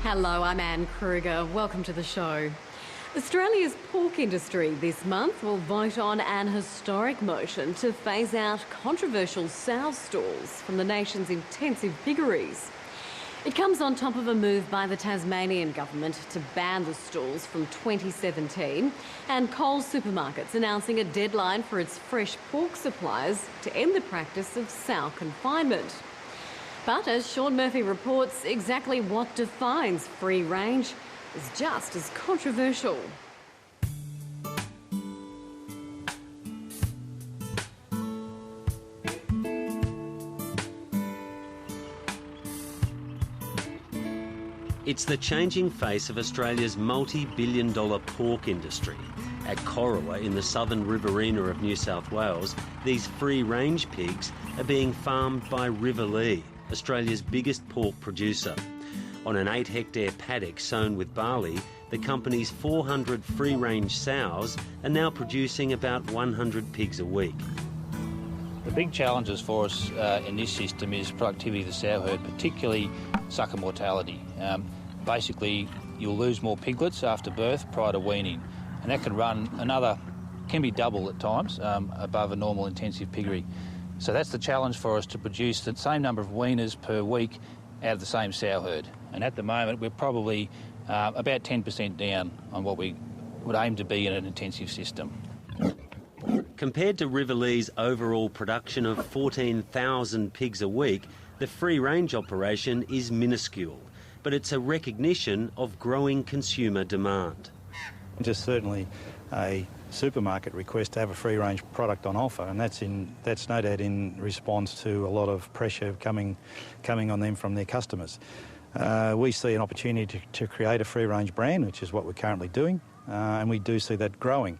Hello, I'm Anne Kruger. Welcome to the show. Australia's pork industry this month will vote on an historic motion to phase out controversial sow stalls from the nation's intensive piggeries. It comes on top of a move by the Tasmanian government to ban the stalls from 2017 and Coles supermarkets announcing a deadline for its fresh pork suppliers to end the practice of sow confinement. But as Sean Murphy reports, exactly what defines free range is just as controversial. It's the changing face of Australia's multi-billion-dollar pork industry. At Corowa in the southern Riverina of New South Wales, these free-range pigs are being farmed by Rivalea, Australia's biggest pork producer. On an 8-hectare paddock sown with barley, the company's 400 free-range sows are now producing about 100 pigs a week. The big challenges for us in this system is productivity of the sow herd, particularly sucker mortality. Basically, you'll lose more piglets after birth prior to weaning, and that can be double at times above a normal intensive piggery. So that's the challenge for us, to produce the same number of weaners per week out of the same sow herd. And at the moment, we're probably about 10% down on what we would aim to be in an intensive system. Compared to Rivalea's overall production of 14,000 pigs a week, the free-range operation is minuscule, but it's a recognition of growing consumer demand. Just certainly a supermarket request to have a free-range product on offer, and that's no doubt in response to a lot of pressure coming on them from their customers. We see an opportunity to create a free-range brand, which is what we're currently doing, and we do see that growing.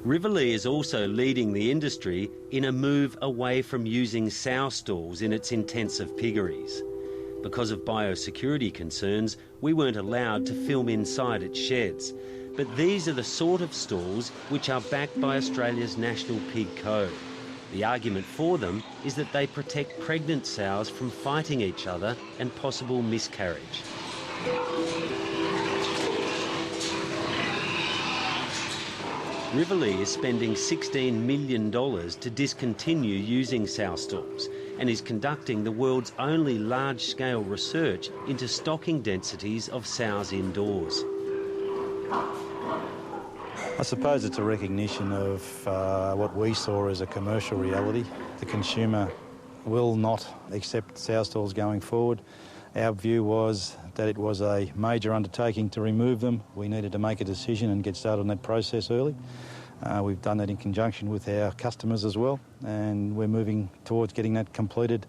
Rivalea is also leading the industry in a move away from using sow stalls in its intensive piggeries. Because of biosecurity concerns, we weren't allowed to film inside its sheds. But these are the sort of stalls which are backed by Australia's National Pig Code. The argument for them is that they protect pregnant sows from fighting each other and possible miscarriage. Rivalea is spending $16 million to discontinue using sow stalls and is conducting the world's only large-scale research into stocking densities of sows indoors. I suppose it's a recognition of what we saw as a commercial reality. The consumer will not accept sow stalls going forward. Our view was that it was a major undertaking to remove them. We needed to make a decision and get started on that process early. We've done that in conjunction with our customers as well, and we're moving towards getting that completed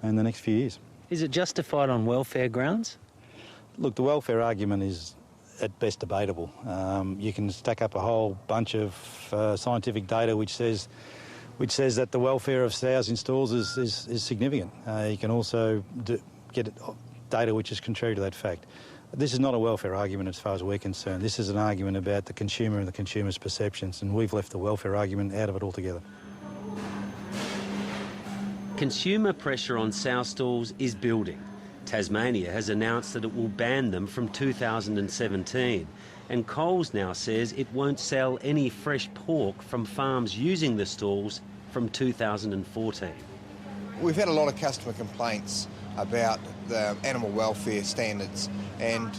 in the next few years. Is it justified on welfare grounds? Look, the welfare argument is at best debatable. You can stack up a whole bunch of scientific data which says that the welfare of sows in stalls is significant. You can also get data which is contrary to that fact. This is not a welfare argument as far as we're concerned. This is an argument about the consumer and the consumer's perceptions, and we've left the welfare argument out of it altogether. Consumer pressure on sow stalls is building. Tasmania has announced that it will ban them from 2017, and Coles now says it won't sell any fresh pork from farms using the stalls from 2014. We've had a lot of customer complaints about the animal welfare standards, and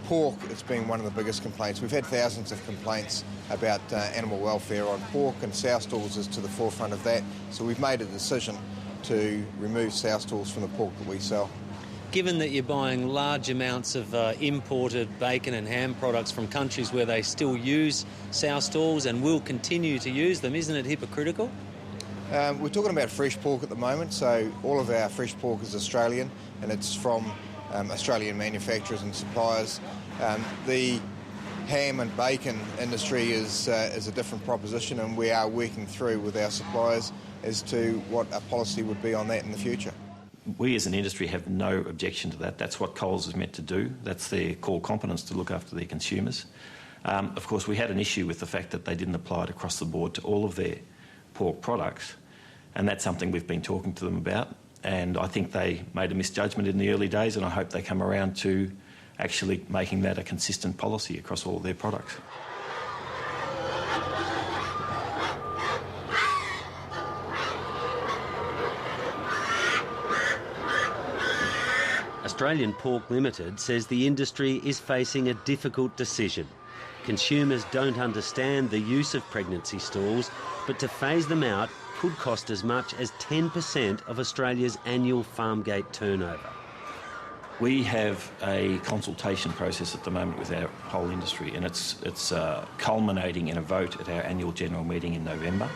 pork has been one of the biggest complaints. We've had thousands of complaints about animal welfare on pork, and sow stalls is to the forefront of that. So we've made a decision to remove sow stalls from the pork that we sell. Given that you're buying large amounts of imported bacon and ham products from countries where they still use sow stalls and will continue to use them, isn't it hypocritical? We're talking about fresh pork at the moment, so all of our fresh pork is Australian, and it's from Australian manufacturers and suppliers. The ham and bacon industry is a different proposition, and we are working through with our suppliers as to what our policy would be on that in the future. We as an industry have no objection to that. That's what Coles is meant to do. That's their core competence, to look after their consumers. Of course, we had an issue with the fact that they didn't apply it across the board to all of their pork products, and that's something we've been talking to them about. And I think they made a misjudgment in the early days, and I hope they come around to actually making that a consistent policy across all of their products. Australian Pork Limited says the industry is facing a difficult decision. Consumers don't understand the use of pregnancy stalls, but to phase them out could cost as much as 10% of Australia's annual farm gate turnover. We have a consultation process at the moment with our whole industry, and it's culminating in a vote at our annual general meeting in November.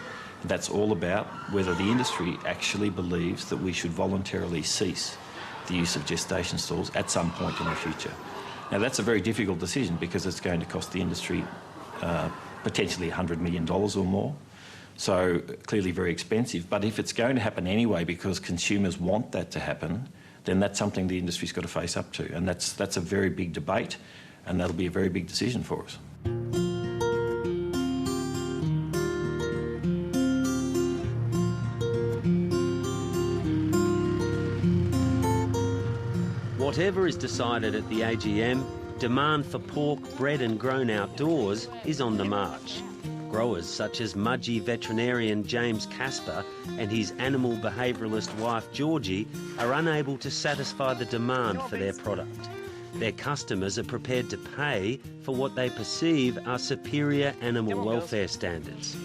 That's all about whether the industry actually believes that we should voluntarily cease the use of gestation stalls at some point in the future. Now, that's a very difficult decision because it's going to cost the industry potentially $100 million or more. So clearly very expensive. But if it's going to happen anyway because consumers want that to happen, then that's something the industry's got to face up to. And that's a very big debate, and that'll be a very big decision for us. Whatever is decided at the AGM, demand for pork bred and grown outdoors is on the march. Growers such as Mudgee veterinarian James Casper and his animal behaviouralist wife Georgie are unable to satisfy the demand for their product. Their customers are prepared to pay for what they perceive are superior animal welfare standards.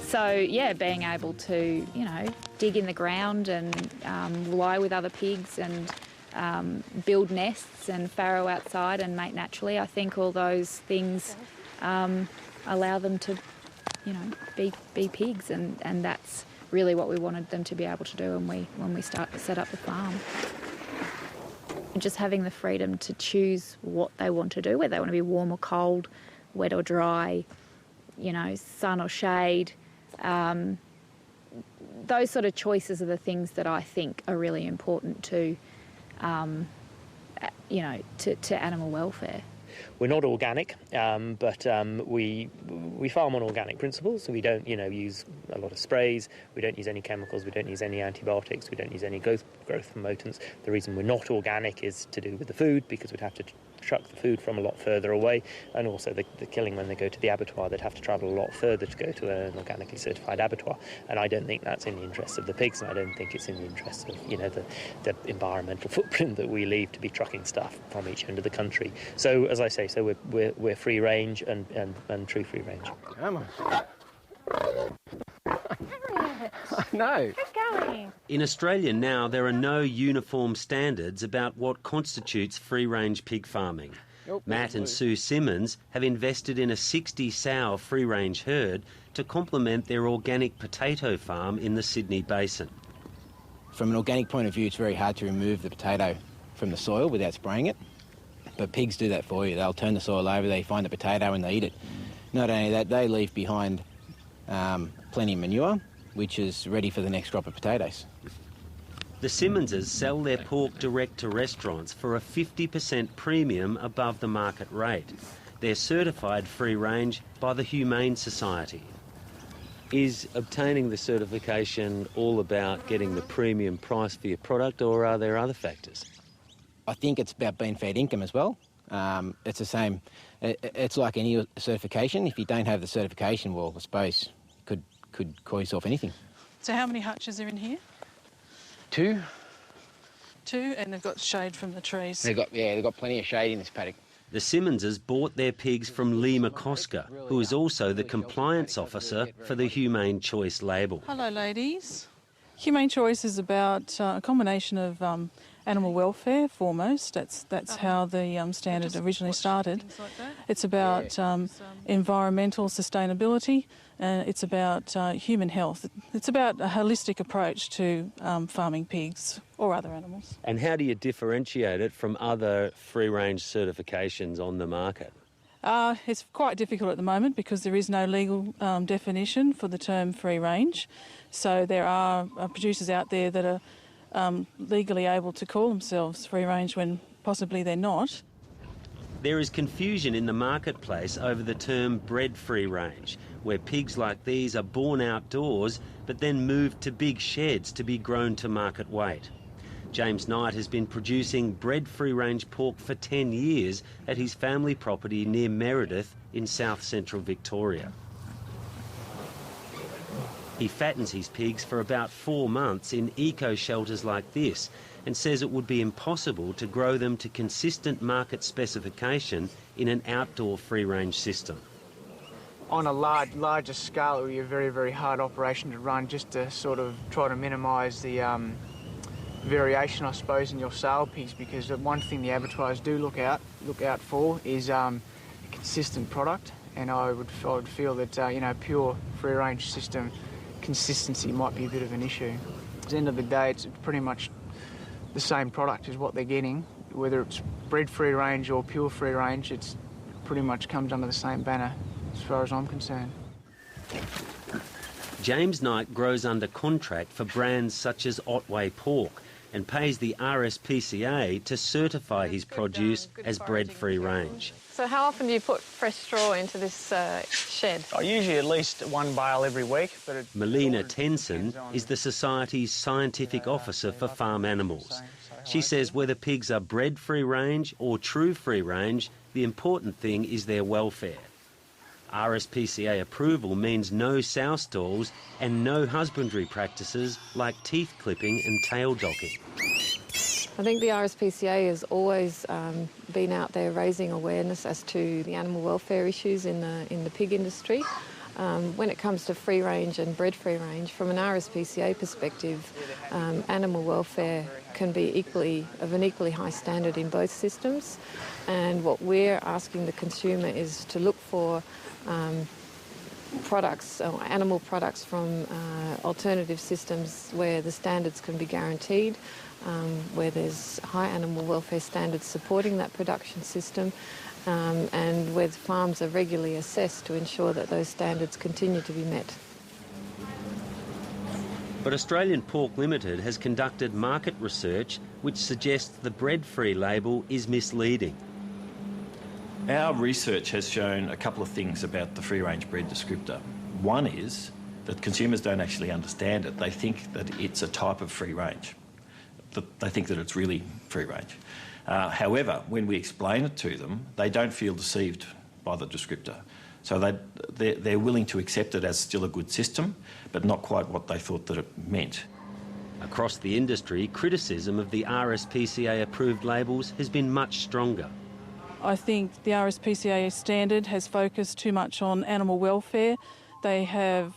So, yeah, being able to, dig in the ground and lie with other pigs and build nests and farrow outside and mate naturally, I think all those things allow them to, be pigs, and that's really what we wanted them to be able to do when we set up the farm. Just having the freedom to choose what they want to do, whether they want to be warm or cold, wet or dry, sun or shade. Those sort of choices are the things that I think are really important to animal welfare. We're not organic, but we farm on organic principles. So we don't, use a lot of sprays. We don't use any chemicals. We don't use any antibiotics. We don't use any growth promotants. The reason we're not organic is to do with the food, because we'd have to truck the food from a lot further away, and also the killing when they go to the abattoir, they'd have to travel a lot further to go to an organically certified abattoir, and I don't think that's in the interests of the pigs, and I don't think it's in the interests of the environmental footprint that we leave to be trucking stuff from each end of the country. So as I say, we're free range and true free range. Come on. No. Keep going. In Australia now, there are no uniform standards about what constitutes free-range pig farming. Matt and Sue Simmons have invested in a 60-sow free-range herd to complement their organic potato farm in the Sydney Basin. From an organic point of view, it's very hard to remove the potato from the soil without spraying it. But pigs do that for you. They'll turn the soil over, they find the potato and they eat it. Not only that, they leave behind plenty of manure, which is ready for the next crop of potatoes. The Simmonses sell their pork direct to restaurants for a 50% premium above the market rate. They're certified free range by the Humane Society. Is obtaining the certification all about getting the premium price for your product, or are there other factors? I think it's about being fed income as well. It's the same. It's like any certification. If you don't have the certification, well, I suppose could call yourself anything. So how many hutches are in here? 2. 2, and they've got shade from the trees. They've got plenty of shade in this paddock. The Simmonses bought their pigs from Lee McCosker, who is also the compliance officer for the Humane Choice label. Hello, ladies. Humane Choice is about a combination of animal welfare foremost. That's how the standard originally started. It's about environmental sustainability, and it's about human health. It's about a holistic approach to farming pigs or other animals. And how do you differentiate it from other free-range certifications on the market? It's quite difficult at the moment because there is no legal definition for the term free range. So there are producers out there that are legally able to call themselves free range when possibly they're not. There is confusion in the marketplace over the term bred-free range, where pigs like these are born outdoors but then moved to big sheds to be grown to market weight. James Knight has been producing bred-free range pork for 10 years at his family property near Meredith in south-central Victoria. He fattens his pigs for about 4 months in eco-shelters like this and says it would be impossible to grow them to consistent market specification in an outdoor free-range system. On a larger scale, it would be a very, very hard operation to run, just to sort of try to minimise the variation, I suppose, in your sale pigs, because the one thing the abattoirs do look out for is a consistent product, and I would feel that you know, pure free-range system consistency might be a bit of an issue. At the end of the day, it's pretty much the same product is what they're getting, whether it's bred free range or pure free range. It's pretty much comes under the same banner as far as I'm concerned. James Knight grows under contract for brands such as Otway Pork and pays the RSPCA to certify his produce as bred-free range. So how often do you put fresh straw into this shed? Usually at least one bale every week. But Melina Tenson is the Society's scientific officer for farm animals. She says whether pigs are bred free range or true free range, the important thing is their welfare. RSPCA approval means no sow stalls and no husbandry practices like teeth clipping and tail docking. I think the RSPCA has always been out there raising awareness as to the animal welfare issues in the pig industry. When it comes to free range and bred free range, from an RSPCA perspective, animal welfare can be of an equally high standard in both systems. And what we're asking the consumer is to look for products or animal products from alternative systems where the standards can be guaranteed, where there's high animal welfare standards supporting that production system, and where the farms are regularly assessed to ensure that those standards continue to be met. But Australian Pork Limited has conducted market research which suggests the bred-free label is misleading. Our research has shown a couple of things about the free-range bred descriptor. One is that consumers don't actually understand it. They think that it's a type of free range. They think that it's really free range. However, when we explain it to them, they don't feel deceived by the descriptor. So they're willing to accept it as still a good system, but not quite what they thought that it meant. Across the industry, criticism of the RSPCA-approved labels has been much stronger. I think the RSPCA standard has focused too much on animal welfare. They have